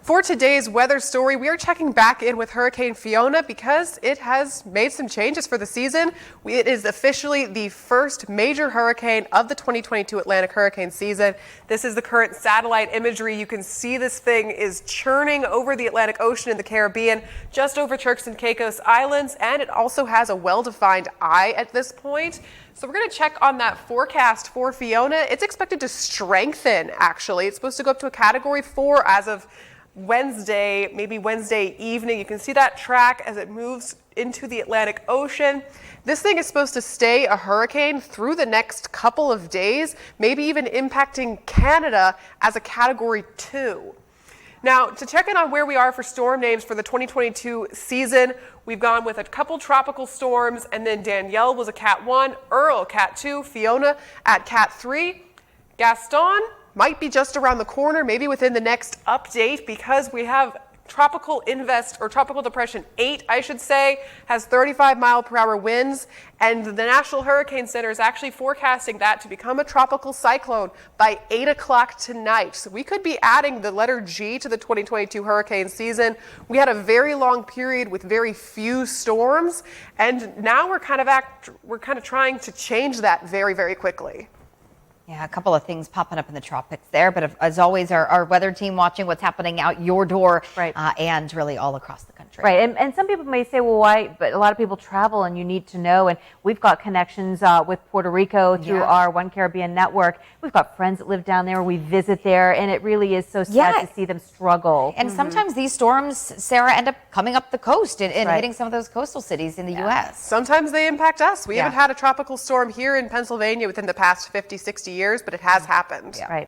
For today's weather story, we are checking back in with Hurricane Fiona because it has made some changes for the season. It is officially the first major hurricane of the 2022 Atlantic hurricane season. This is the current satellite imagery. You can see this thing is churning over the Atlantic Ocean in the Caribbean, just over Turks and Caicos Islands, and it also has a well-defined eye at this point. So we're going to check on that forecast for Fiona. It's expected to strengthen, actually. It's supposed to go up to a Category 4 as of Wednesday, maybe Wednesday evening. You can see that track as it moves into the Atlantic Ocean. This thing is supposed to stay a hurricane through the next couple of days, maybe even impacting Canada as a Category 2. Now, to check in on where we are for storm names for the 2022 season, we've gone with a couple tropical storms, and then Danielle was a Cat 1, Earl Cat 2, Fiona at Cat 3, Gaston might be just around the corner, maybe within the next update, because we have tropical depression 8, I should say, has 35-mile-per-hour winds, and the National Hurricane Center is actually forecasting that to become a tropical cyclone by 8 o'clock tonight. So we could be adding the letter G to the 2022 hurricane season. We had a very long period with very few storms, and now we're kind of trying to change that very, very quickly. Yeah, a couple of things popping up in the tropics there, but as always, our weather team watching what's happening out your door, right. And really all across the country. Right, and some people may say, well, why? But a lot of people travel, and you need to know. And we've got connections with Puerto Rico through our One Caribbean network. We've got friends that live down there. We visit there, and it really is so sad to see them struggle. And sometimes these storms, Sarah, end up coming up the coast and hitting some of those coastal cities in the U.S. Sometimes they impact us. We haven't had a tropical storm here in Pennsylvania within the past 50, 60 years, but it has happened. Right.